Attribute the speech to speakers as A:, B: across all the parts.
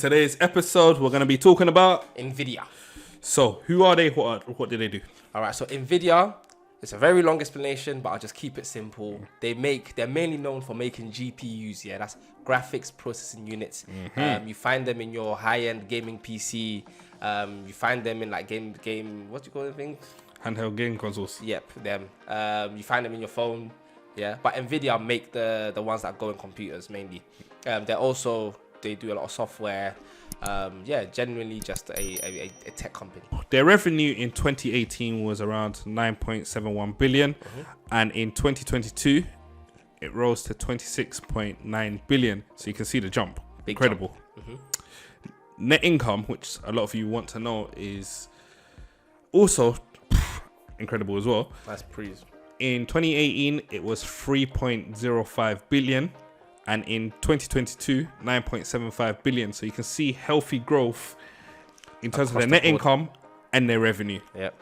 A: today's episode, we're going to be talking about
B: Nvidia.
A: So, who are they? What do they do?
B: All right, so Nvidia, it's a very long explanation, but I'll just keep it simple. They're mainly known for making GPUs. Yeah, that's graphics processing units. You find them in your high-end gaming PC. You find them in like game. What do you call the thing?
A: Handheld game consoles.
B: Yep, them. You find them in your phone. Yeah, but Nvidia make the ones that go in computers mainly. They do a lot of software. Genuinely just a tech company.
A: Their revenue in 2018 was around 9.71 billion, and in 2022 it rose to 26.9 billion. So you can see the jump.
B: Big
A: Incredible.
B: jump.
A: Net income, which a lot of you want to know, is also incredible as well.
B: That's praise.
A: In 2018 it was 3.05 billion. And in 2022, 9.75 billion. So you can see healthy growth in terms of their net income and their revenue.
B: Yep.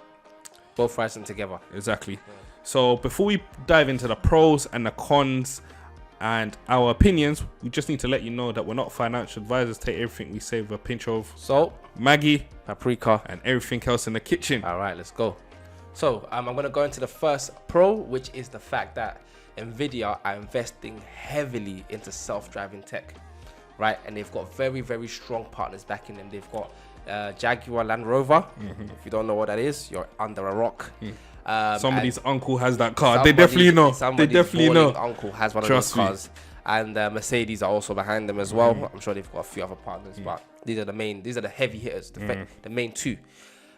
B: Both rising together.
A: Exactly. Yeah. So before we dive into the pros and the cons and our opinions, we just need to let you know that we're not financial advisors. Take everything we say with a pinch of
B: salt,
A: Maggi,
B: paprika,
A: and everything else in the kitchen.
B: All right, let's go. So I'm going to go into the first pro, which is the fact that Nvidia are investing heavily into self-driving tech, right? And they've got very, very strong partners backing them. They've got Jaguar Land Rover. If you don't know what that is, you're under a rock.
A: Somebody's uncle has that car. They definitely know. They definitely know.
B: Uncle has one of those cars. And Mercedes are also behind them as well. I'm sure they've got a few other partners, but these are the main. These are the heavy hitters, the main two.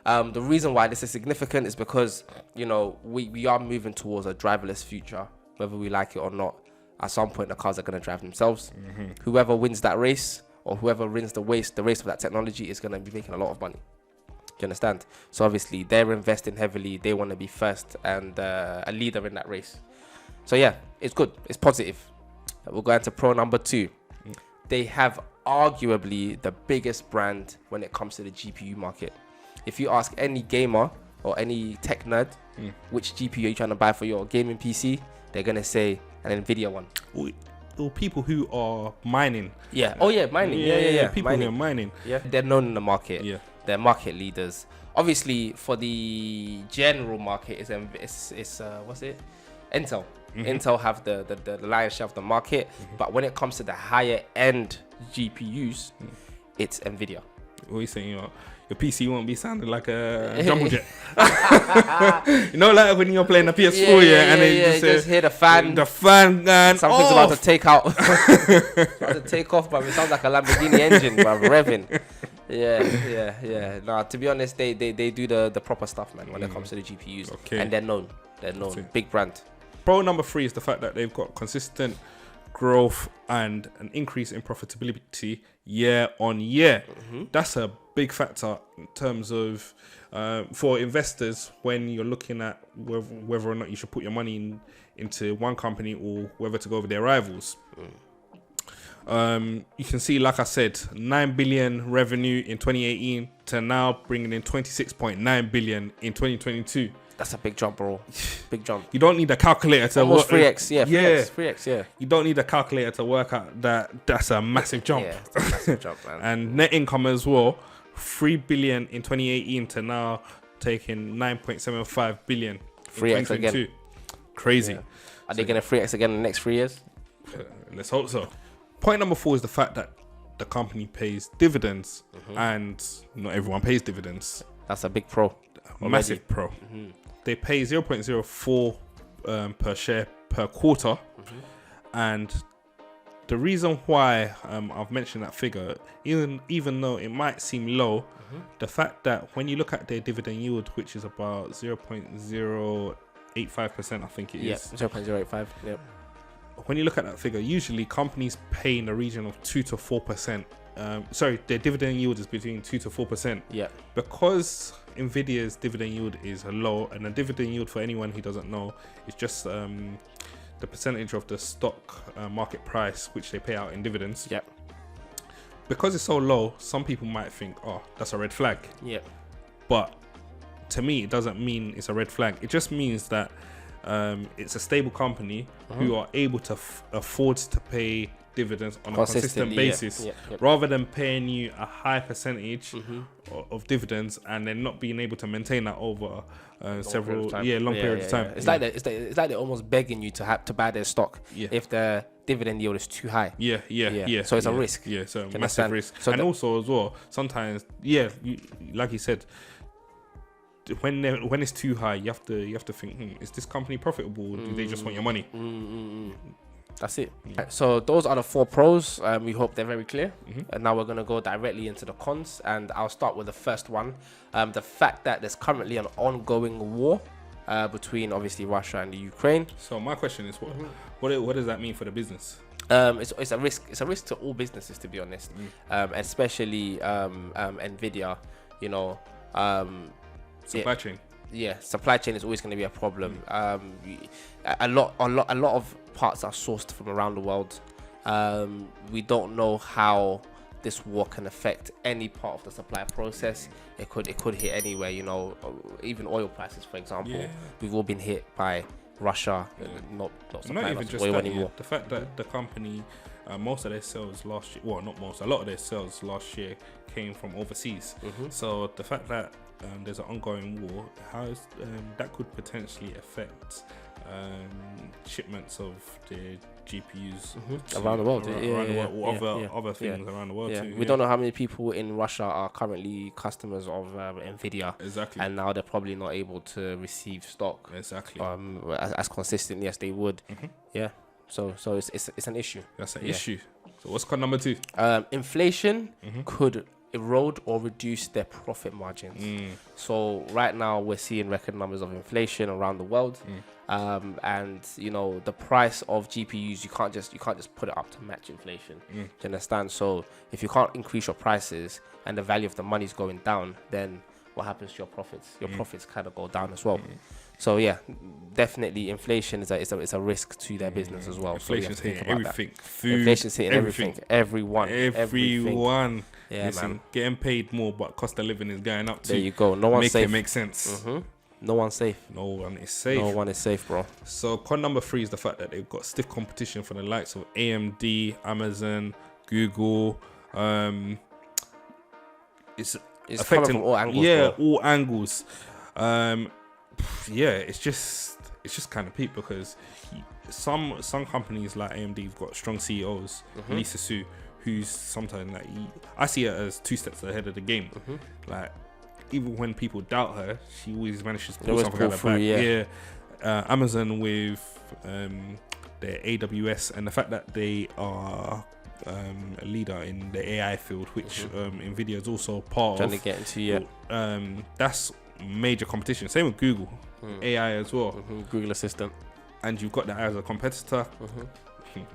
B: The reason why this is significant is because we are moving towards a driverless future. Whether we like it or not, at some point the cars are going to drive themselves. Whoever wins that race, or whoever wins the race of that technology, is going to be making a lot of money. Do you understand? So obviously they're investing heavily. They want to be first and a leader in that race. So yeah, it's good. It's positive. We'll go into pro number 2. They have arguably the biggest brand when it comes to the GPU market. If you ask any gamer or any tech nerd, which GPU are you trying to buy for your gaming PC, they're going to say an Nvidia one.
A: Or people who are mining.
B: Yeah. Oh, yeah, mining. Yeah.
A: People who are mining.
B: Yeah. They're known in the market.
A: Yeah.
B: They're market leaders. Obviously, for the general market, it's what's it? Intel. Intel have the lion's share of the market. But when it comes to the higher end GPUs, it's Nvidia.
A: What are you saying? Your PC won't be sounding like a jumbo jet. Like when you're playing a PS4, and then
B: just hear the fan.
A: The fan gun.
B: Something's about to take out. About to take off, but it sounds like a Lamborghini engine, but revving. Yeah. No, to be honest, they do the proper stuff, man, when it comes to the GPUs. Okay. And they're known. Big brand.
A: Pro number 3 is the fact that they've got consistent growth and an increase in profitability year on year. That's a big factor in terms of for investors when you're looking at whether or not you should put your money into one company or whether to go over their rivals. You can see, like I said, 9 billion revenue in 2018 to now bringing in 26.9 billion in 2022.
B: That's a big jump, bro. Big jump.
A: You don't need a calculator to
B: almost 3x. Yeah, 3x. Yeah.
A: You don't need a calculator to work out that. That's a massive jump.
B: Yeah, it's a massive jump, man.
A: And net income as well, 3 billion in 2018 to now taking 9.75 billion.
B: 3x again.
A: Crazy.
B: Yeah. Are they going to 3x again in the next 3 years?
A: Let's hope so. Point number 4 is the fact that the company pays dividends, and not everyone pays dividends.
B: That's a big pro.
A: Massive pro. They pay 0.04 per share per quarter, and the reason why I've mentioned that figure, even though it might seem low, the fact that when you look at their dividend yield, which is about 0.085%, I think it is.
B: 0.085. Yep.
A: When you look at that figure, usually companies pay in the region of 2 to 4%. Their dividend yield is between 2 to 4%.
B: Yeah.
A: Because Nvidia's dividend yield is low, and a dividend yield, for anyone who doesn't know, is just the percentage of the stock market price which they pay out in dividends.
B: Yeah.
A: Because it's so low, some people might think, oh, that's a red flag.
B: Yeah.
A: But to me, it doesn't mean it's a red flag. It just means that it's a stable company who are able to afford to pay dividends on a consistent basis, rather than paying you a high percentage of dividends and then not being able to maintain that over several long periods of time.
B: It's like they're almost begging you to buy their stock if the dividend yield is too high.
A: So
B: it's a risk.
A: So massive risk. So and also as well, sometimes like you said, when it's too high, you have to think, is this company profitable? Or do they just want your money?
B: That's it. So those are the 4 pros. We hope they're very clear. And now we're going to go directly into the cons. And I'll start with the first one. The fact that there's currently an ongoing war between obviously Russia and the Ukraine.
A: So my question is, what does that mean for the business?
B: It's a risk. It's a risk to all businesses, to be honest. Especially Nvidia.
A: Supply chain.
B: Supply chain is always going to be a problem. A lot of parts are sourced from around the world. We don't know how this war can affect any part of the supply process. It could hit anywhere. Even oil prices, for example. We've all been hit by Russia. Not
A: even just
B: oil
A: that,
B: anymore.
A: The fact that the company, most of their sales last year, well, not most, a lot of their sales last year came from overseas. So the fact that there's an ongoing war, that could potentially affect shipments of the GPUs
B: around the world,
A: other things around the world too.
B: We don't know how many people in Russia are currently customers of Nvidia,
A: exactly,
B: and now they're probably not able to receive stock
A: exactly
B: as consistently as they would. So it's an issue.
A: That's an issue. So what's con number 2?
B: Inflation could erode or reduce their profit margins. So right now we're seeing record numbers of inflation around the world, and the price of GPUs, you can't just put it up to match inflation. Do you understand? So if you can't increase your prices and the value of the money is going down, then what happens to your profits? Your profits kind of go down as well. So definitely inflation is a risk to their business as well.
A: Inflation's hitting everything.
B: That. Food, inflation's hitting everything. Everyone. Yeah,
A: listen,
B: man.
A: Getting paid more, but cost of living is going up too.
B: There you go. No one's safe.
A: Make it make sense.
B: No one's safe.
A: No one is safe.
B: No one is safe, bro.
A: So con number 3 is the fact that they've got stiff competition from the likes of AMD, Amazon, Google. It's affecting
B: from all angles.
A: All angles. It's just kind of peak because some companies like AMD have got strong CEOs. Lisa Su, who's sometimes I see her as 2 steps ahead of the game. Like even when people doubt her, she always manages to pull something out of the back. Amazon with their AWS and the fact that they are a leader in the AI field, which Nvidia is also part
B: trying
A: of.
B: To get into,
A: that's major competition. Same with Google, AI as well.
B: Google Assistant.
A: And you've got that as a competitor.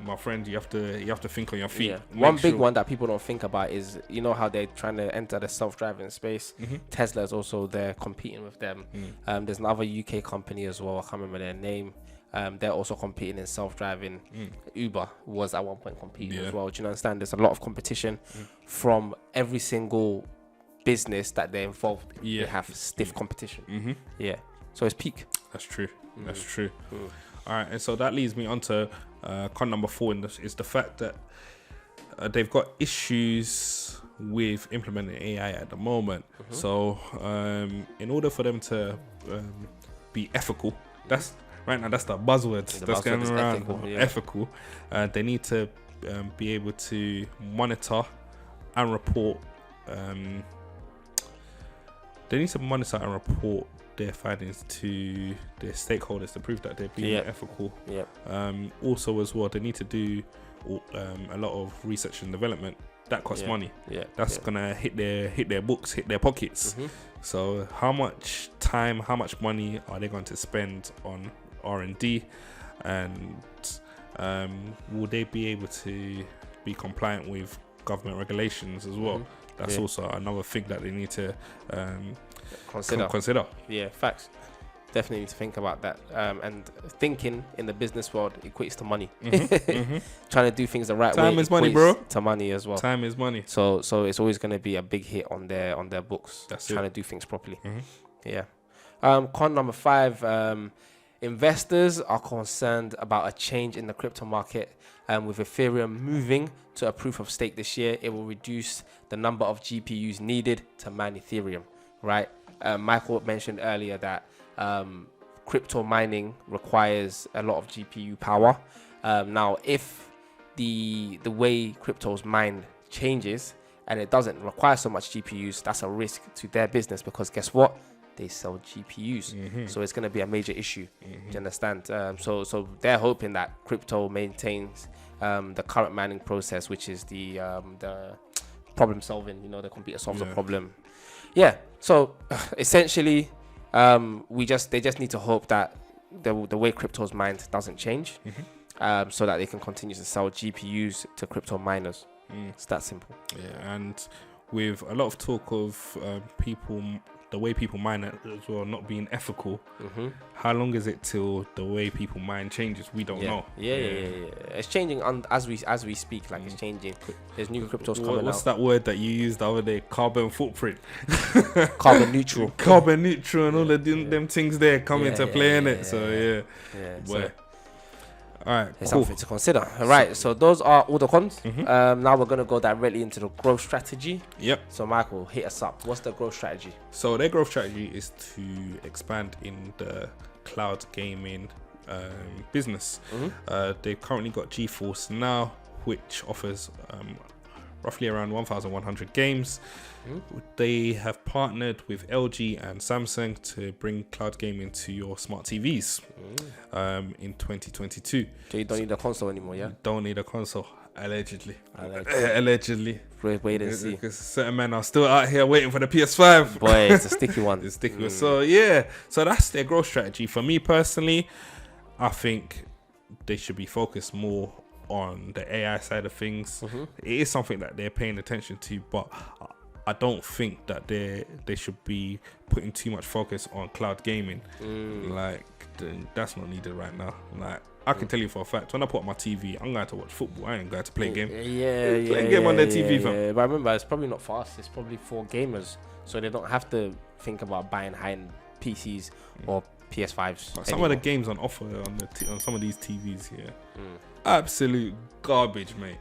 A: My friend, you have to think on your feet.
B: One big one that people don't think about is how they're trying to enter the self-driving space. Tesla is also there competing with them. There's another UK company as well. I can't remember their name. They're also competing in self-driving. Uber was at one point competing as well. Do you understand? There's a lot of competition from every single business that they're involved in. They have stiff competition. So it's peak.
A: That's true. That's true. All right, and so that leads me on to con number 4 is the fact that they've got issues with implementing AI at the moment. So in order for them to be ethical, that's right now, that's the buzzword that's going around. Ethical. They need to be able to monitor and report. They need to monitor and report their findings to their stakeholders to prove that they're being ethical. Also, as well, they need to do a lot of research and development. That costs money. That's gonna hit their books, hit their pockets. So, how much time, how much money are they going to spend on R&D, and will they be able to be compliant with government regulations as well? That's also another thing that they need to consider.
B: Yeah, facts. Definitely need to think about that. And thinking in the business world equates to money. Trying to do things the right way.
A: Time is money, bro.
B: To money as well.
A: Time is money.
B: So it's always going to be a big hit on their books.
A: That's
B: trying to do things properly. Con number 5. Investors are concerned about a change in the crypto market With Ethereum moving to a proof of stake this year, it will reduce the number of GPUs needed to mine Ethereum, right? Michael mentioned earlier that crypto mining requires a lot of GPU power. Now, if the way cryptos mine changes and it doesn't require so much GPUs, that's a risk to their business, because guess what? They sell GPUs. So it's going to be a major issue. Do you understand? So they're hoping that crypto maintains the current mining process, which is the problem solving, you know, the computer solves a problem. Yeah. So essentially, they just need to hope that the way crypto's mined doesn't change, so that they can continue to sell GPUs to crypto miners. It's that simple.
A: Yeah, and with a lot of talk of the way people mine it as well not being ethical, how long is it till the way people mine changes? We don't know.
B: Yeah. It's changing as we speak. Like, it's changing. There's new cryptos coming out.
A: What's that word that you used the other day? Carbon footprint.
B: Carbon neutral.
A: Carbon neutral, and all them things there come into play in it. So
B: yeah.
A: So, all right,
B: it's
A: cool.
B: something to consider. All right, so those are all the cons. Now we're going to go directly into the growth strategy.
A: Yep.
B: So Michael, hit us up. What's the growth strategy?
A: So their growth strategy is to expand in the cloud gaming business. They've currently got GeForce Now, which offers roughly around 1,100 games. They have partnered with LG and Samsung to bring cloud gaming to your smart TVs in 2022.
B: So you don't need a console anymore, yeah?
A: Don't need a console, allegedly.
B: Wait and see.
A: Because certain men are still out here waiting for the PS5.
B: Boy, it's a sticky one.
A: It's sticky. So yeah, so that's their growth strategy. For me personally, I think they should be focused more on the AI side of things. It is something that they're paying attention to, but I don't think that they should be putting too much focus on cloud gaming. Like, that's not needed right now. Like, I can tell you for a fact, when I put on my TV, I'm going to watch football. I ain't going to play a game. Play a game on their TV, fam.
B: Yeah. But remember, it's probably not for us. It's probably for gamers, so they don't have to think about buying high-end PCs or PS5s.
A: But some of the games on offer on some of these TVs here, absolute garbage, mate.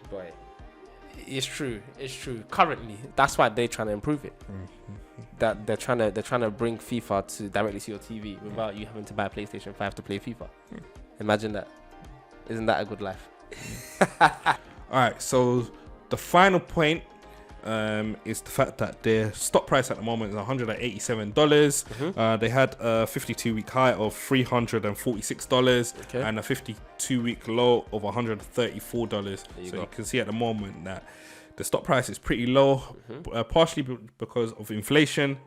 B: Boy. It's true. Currently, that's why they're trying to improve it. That they're trying to bring FIFA directly to your TV without you having to buy a PlayStation 5 to play FIFA. Imagine that. Isn't that a good life?
A: All right. So the final point is the fact that their stock price at the moment is $187. They had a 52-week high of $346 and a 52-week low of $134. You can see at the moment that the stock price is pretty low, partially because of inflation.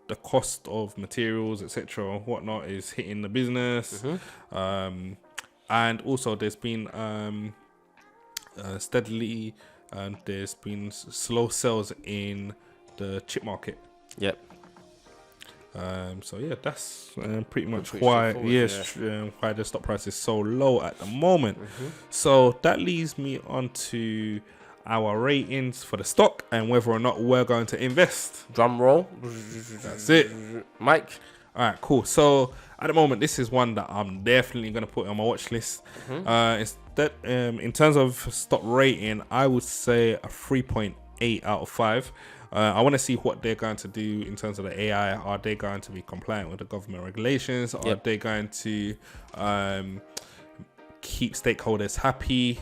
A: The cost of materials, etc., whatnot, is hitting the business, and also there's been steadily. And there's been slow sales in the chip market. So yeah, that's pretty much why why the stock price is so low at the moment. So that leads me on to our ratings for the stock and whether or not we're going to invest.
B: Drum roll.
A: That's it,
B: Mike.
A: All right, cool. So at the moment, this is one that I'm definitely going to put on my watch list. It's that in terms of stock rating, I would say a 3.8 out of 5. I want to see what they're going to do in terms of the AI. Are they going to be compliant with the government regulations? Are they going to keep stakeholders happy?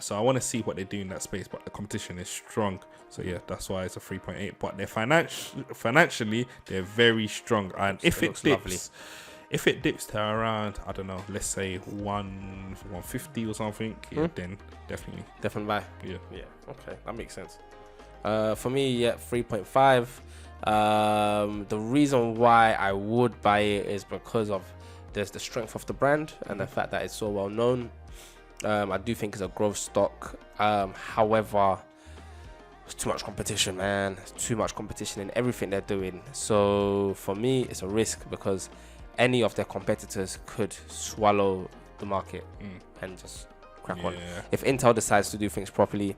A: So I want to see what they do in that space, but the competition is strong. So yeah, that's why it's a 3.8. But they're financially, they're very strong. And if it dips to around, I don't know, let's say 150 or something, then definitely
B: buy. Yeah. Okay, that makes sense. For me, 3.5. The reason why I would buy it is because of there's the strength of the brand and the fact that it's so well known. I do think it's a growth stock. However, it's too much competition, man. It's too much competition in everything they're doing. So for me, it's a risk because any of their competitors could swallow the market and just crack on. If Intel decides to do things properly,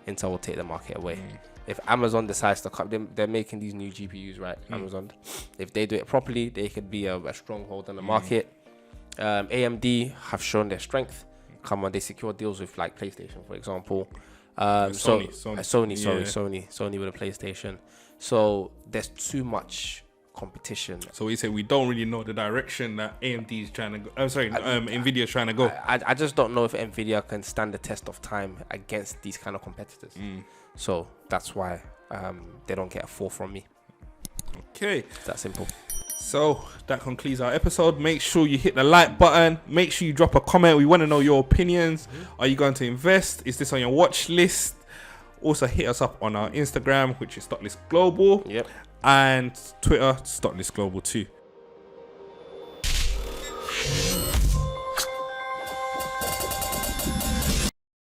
B: Intel will take the market away. If Amazon decides to come, they're making these new GPUs, right? Amazon. If they do it properly, they could be a stronghold on the market. AMD have shown their strength. come on, they secure deals with like PlayStation, for example.
A: Sony.
B: Sony with a PlayStation. So there's too much competition.
A: So we say we don't really know the direction that AMD is trying to go. I'm sorry, Nvidia is trying to go.
B: I just don't know if Nvidia can stand the test of time against these kind of competitors. So that's why they don't get a 4 from me.
A: Okay,
B: It's that simple.
A: so that concludes our episode. Make sure you hit the like button. Make sure you drop a comment. We want to know your opinions. Are you going to invest? Is this on your watch list? Also hit us up on our Instagram, which is Stocklist Global.
B: Yep.
A: And Twitter, Stocklist Global too.